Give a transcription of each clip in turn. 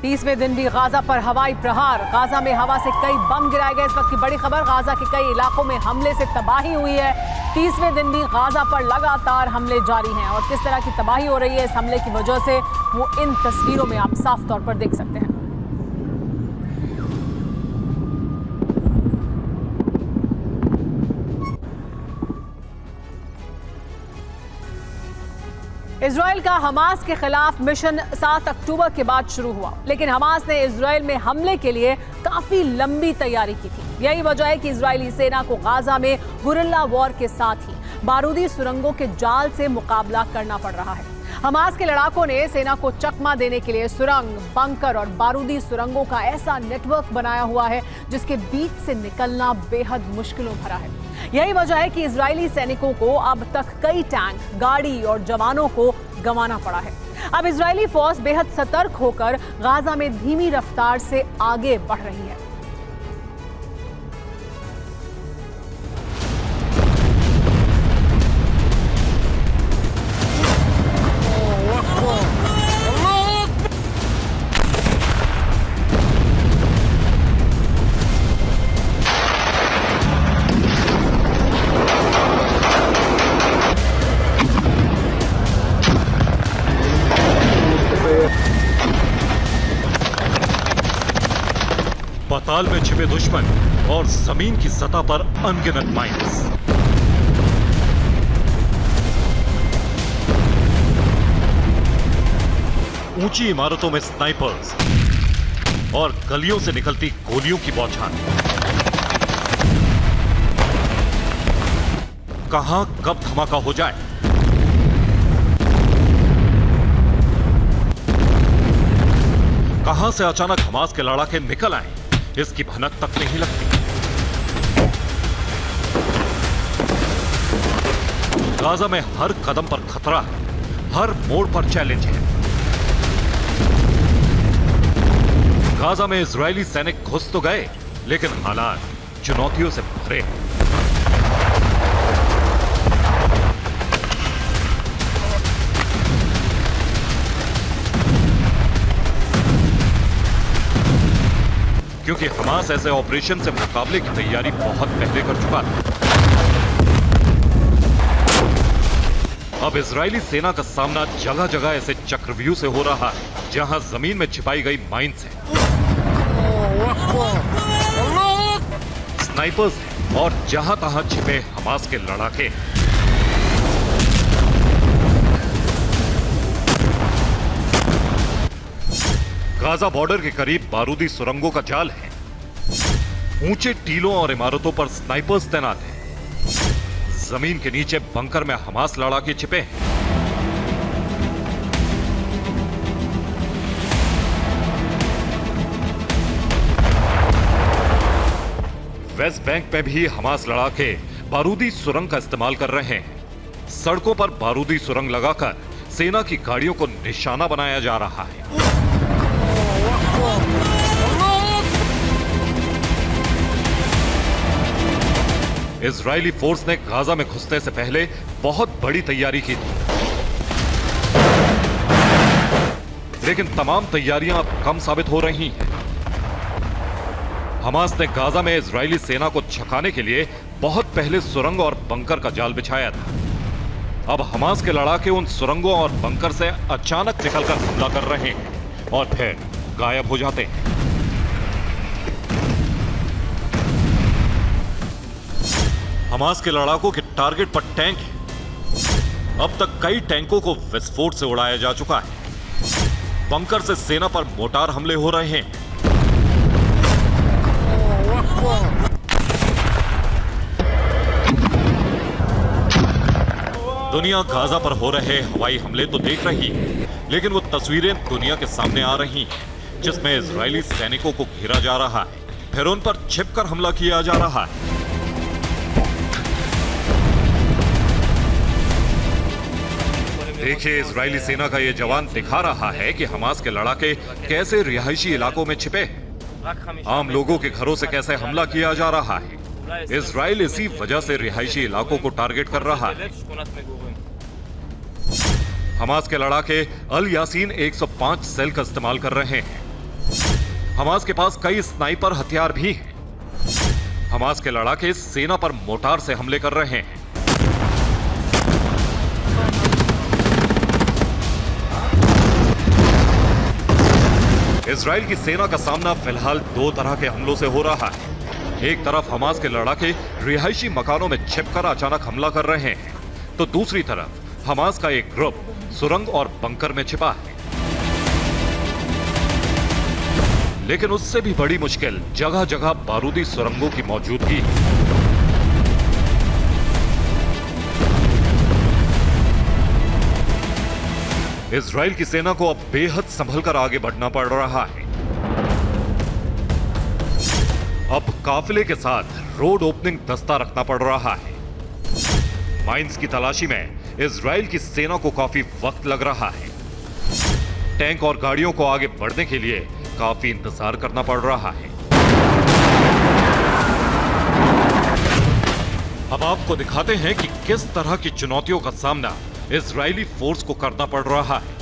30वें दिन भी गाजा पर हवाई प्रहार। गाजा में हवा से कई बम गिराए गए। इस वक्त की बड़ी खबर, गाजा के कई इलाकों में हमले से तबाही हुई है। 30वें दिन भी गाजा पर लगातार हमले जारी हैं और किस तरह की तबाही हो रही है इस हमले की वजह से वो इन तस्वीरों में आप साफ तौर पर देख सकते हैं। इजराइल का हमास के खिलाफ मिशन 7 अक्टूबर के बाद शुरू हुआ, लेकिन हमास ने इजराइल में हमले के लिए काफी लंबी तैयारी की थी। यही वजह है कि इजरायली सेना को गाजा में गुरिल्ला वॉर के साथ ही बारूदी सुरंगों के जाल से मुकाबला करना पड़ रहा है। हमास के लड़ाकों ने सेना को चकमा देने के लिए सुरंग, बंकर और बारूदी सुरंगों का ऐसा नेटवर्क बनाया हुआ है जिसके बीच से निकलना बेहद मुश्किलों भरा है। यही वजह है कि इजरायली सैनिकों को अब तक कई टैंक, गाड़ी और जवानों को गंवाना पड़ा है। अब इजरायली फौज बेहद सतर्क होकर गाजा में धीमी रफ्तार से आगे बढ़ रही है। पाताल में छिपे दुश्मन और जमीन की सतह पर अनगिनत माइंस। ऊंची इमारतों में स्नाइपर्स और गलियों से निकलती गोलियों की बौछार। कहां कब धमाका हो जाए, कहां से अचानक हमास के लड़ाके निकल आए, इसकी भनक तक नहीं लगती। गाजा में हर कदम पर खतरा है, हर मोड़ पर चैलेंज है। गाजा में इजरायली सैनिक घुस तो गए, लेकिन हालात चुनौतियों से भरे हैं। क्योंकि हमास ऐसे ऑपरेशन से मुकाबले की तैयारी बहुत पहले कर चुका था। अब इजरायली सेना का सामना जगह जगह ऐसे चक्रव्यूह से हो रहा है जहां जमीन में छिपाई गई माइंस हैं, स्नाइपर्स हैं और जहां तहां छिपे हमास के लड़ाके। गाजा बॉर्डर के करीब बारूदी सुरंगों का जाल है। ऊंचे टीलों और इमारतों पर स्नाइपर्स तैनात हैं। जमीन के नीचे बंकर में हमास लड़ाके छिपे हैं। वेस्ट बैंक में भी हमास लड़ाके बारूदी सुरंग का इस्तेमाल कर रहे हैं। सड़कों पर बारूदी सुरंग लगाकर सेना की गाड़ियों को निशाना बनाया जा रहा है। इजरायली फोर्स ने गाजा में घुसने से पहले बहुत बड़ी तैयारी की थी, लेकिन तमाम तैयारियां अब कम साबित हो रही हैं। हमास ने गाजा में इजरायली सेना को छकाने के लिए बहुत पहले सुरंग और बंकर का जाल बिछाया था। अब हमास के लड़ाके उन सुरंगों और बंकर से अचानक निकलकर हमला कर रहे हैं और फिर गायब हो जाते हैं। हमास के लड़ाकों के टारगेट पर टैंक है। अब तक कई टैंकों को विस्फोट से उड़ाया जा चुका है। बंकर से सेना पर मोटार हमले हो रहे हैं। दुनिया गाजा पर हो रहे हवाई हमले तो देख रही है, लेकिन वो तस्वीरें दुनिया के सामने आ रही हैं जिसमें इजरायली सैनिकों को घेरा जा रहा है, फिर उन पर छिपकर हमला किया जा रहा है। देखिए, इजरायली सेना का ये जवान दिखा रहा है कि हमास के लड़ाके कैसे रिहायशी इलाकों में छिपे, आम लोगों के घरों से कैसे हमला किया जा रहा है। इजराइल इसी वजह से रिहायशी इलाकों को टारगेट कर रहा है। हमास के लड़ाके अल यासीन 105 सेल का इस्तेमाल कर रहे हैं। हमास के पास कई स्नाइपर हथियार भी हैं। हमास के लड़ाके सेना पर मोटार से हमले कर रहे हैं। इजराइल की सेना का सामना फिलहाल दो तरह के हमलों से हो रहा है। एक तरफ हमास के लड़ाके रिहायशी मकानों में छिपकर अचानक हमला कर रहे हैं, तो दूसरी तरफ हमास का एक ग्रुप सुरंग और बंकर में छिपा है। लेकिन उससे भी बड़ी मुश्किल जगह जगह बारूदी सुरंगों की मौजूदगी है। इजराइल की सेना को अब बेहद संभलकर आगे बढ़ना पड़ रहा है। अब काफिले के साथ रोड ओपनिंग दस्ता रखना पड़ रहा है। माइंस की तलाशी में इजराइल की सेना को काफी वक्त लग रहा है। टैंक और गाड़ियों को आगे बढ़ने के लिए काफी इंतजार करना पड़ रहा है। अब आपको दिखाते हैं कि किस तरह की चुनौतियों का सामना इजरायली फोर्स को करना पड़ रहा है।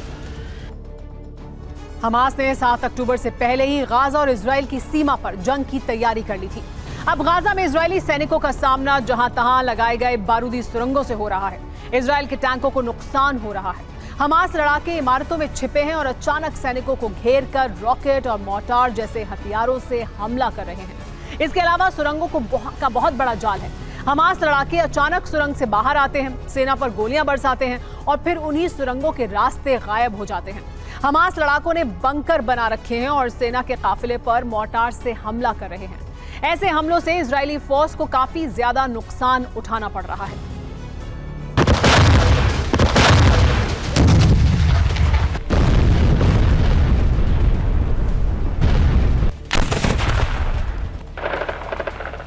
हमास ने 7 अक्टूबर से पहले ही गाजा और इजराइल की सीमा पर जंग की तैयारी कर ली थी। अब गाजा में इजरायली सैनिकों का सामना जहां तहां लगाए गए बारूदी सुरंगों से हो रहा है। इजराइल के टैंकों को नुकसान हो रहा है। हमास लड़ाके इमारतों में छिपे हैं और अचानक सैनिकों को घेर कर रॉकेट और मोर्टार जैसे हथियारों से हमला कर रहे हैं। इसके अलावा सुरंगों का बहुत बड़ा जाल है। हमास लड़ाके अचानक सुरंग से बाहर आते हैं, सेना पर गोलियां बरसाते हैं और फिर उन्हीं सुरंगों के रास्ते गायब हो जाते हैं। हमास लड़ाकों ने बंकर बना रखे हैं और सेना के काफिले पर मोर्टार से हमला कर रहे हैं। ऐसे हमलों से इजरायली फोर्स को काफी ज्यादा नुकसान उठाना पड़ रहा है।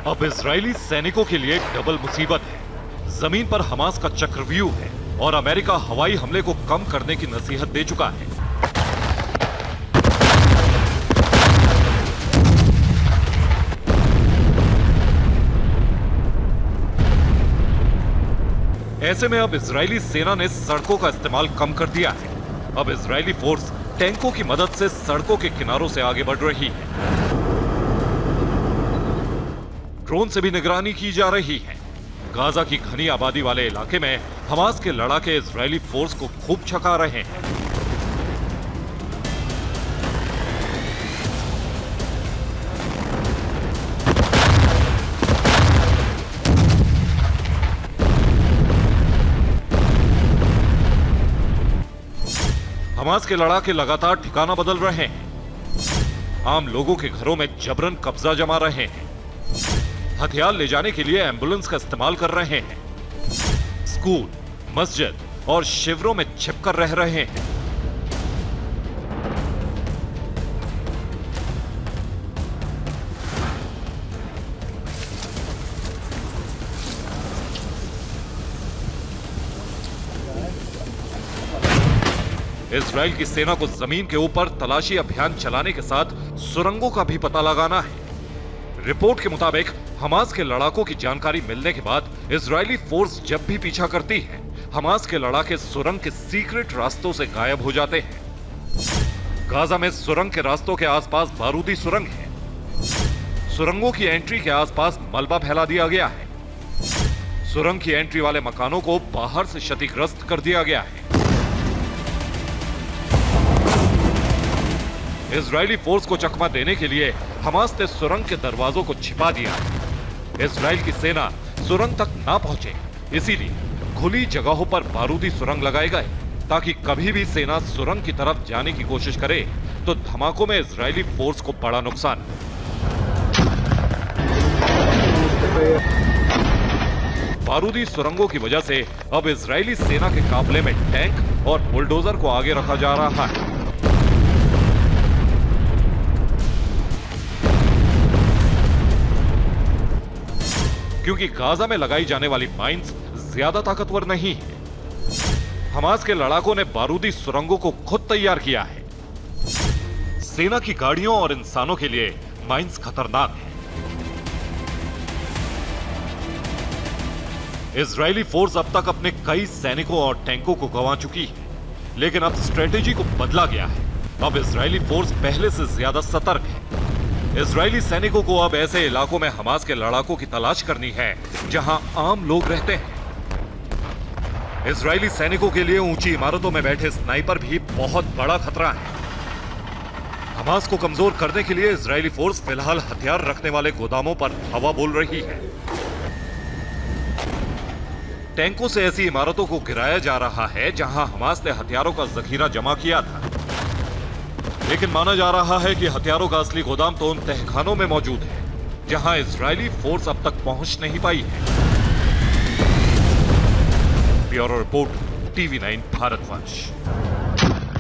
अब इजरायली सैनिकों के लिए डबल मुसीबत है। जमीन पर हमास का चक्रव्यूह है और अमेरिका हवाई हमले को कम करने की नसीहत दे चुका है। ऐसे में अब इजरायली सेना ने सड़कों का इस्तेमाल कम कर दिया है। अब इजरायली फोर्स टैंकों की मदद से सड़कों के किनारों से आगे बढ़ रही है। ड्रोन से भी निगरानी की जा रही है। गाजा की घनी आबादी वाले इलाके में हमास के लड़ाके इजरायली फोर्स को खूब छका रहे हैं। हमास के लड़ाके लगातार ठिकाना बदल रहे हैं। आम लोगों के घरों में जबरन कब्जा जमा रहे हैं। हथियार ले जाने के लिए एम्बुलेंस का इस्तेमाल कर रहे हैं। स्कूल, मस्जिद और शिविरों में छिपकर रह रहे हैं। इजराइल की सेना को जमीन के ऊपर तलाशी अभियान चलाने के साथ सुरंगों का भी पता लगाना है। रिपोर्ट के मुताबिक हमास के लड़ाकों की जानकारी मिलने के बाद इजरायली फोर्स जब भी पीछा करती है, हमास के लड़ाके सुरंग के सीक्रेट रास्तों से गायब हो जाते हैं। गाजा में सुरंग के रास्तों के आसपास बारूदी सुरंग है। सुरंगों की एंट्री के आसपास मलबा फैला दिया गया है। सुरंग की एंट्री वाले मकानों को बाहर से क्षतिग्रस्त कर दिया गया है। इजरायली फोर्स को चकमा देने के लिए हमास ने सुरंग के दरवाजों को छिपा दिया। इजराइल की सेना सुरंग तक ना पहुंचे, इसीलिए खुली जगहों पर बारूदी सुरंग लगाए गए ताकि कभी भी सेना सुरंग की तरफ जाने की कोशिश करे तो धमाकों में इजरायली फोर्स को बड़ा नुकसान। बारूदी सुरंगों की वजह से अब इजरायली सेना के काफिले में टैंक और बुलडोजर को आगे रखा जा रहा है। क्योंकि गाजा में लगाई जाने वाली माइंस ज्यादा ताकतवर नहीं है। हमास के लड़ाकों ने बारूदी सुरंगों को खुद तैयार किया है। सेना की गाड़ियों और इंसानों के लिए माइंस खतरनाक है। इजरायली फोर्स अब तक अपने कई सैनिकों और टैंकों को गंवा चुकी है, लेकिन अब स्ट्रेटेजी को बदला गया है। अब इजरायली फोर्स पहले से ज्यादा सतर्क है। इजरायली सैनिकों को अब ऐसे इलाकों में हमास के लड़ाकों की तलाश करनी है जहां आम लोग रहते हैं। इजरायली सैनिकों के लिए ऊंची इमारतों में बैठे स्नाइपर भी बहुत बड़ा खतरा है। हमास को कमजोर करने के लिए इजरायली फोर्स फिलहाल हथियार रखने वाले गोदामों पर हवा बोल रही है। टैंकों से ऐसी इमारतों को गिराया जा रहा है जहां हमास ने हथियारों का जखीरा जमा किया था, लेकिन माना जा रहा है कि हथियारों का असली गोदाम तो उन तहखानों में मौजूद है जहां इजरायली फोर्स अब तक पहुंच नहीं पाई है। Bureau report, TV9 भारतवंश।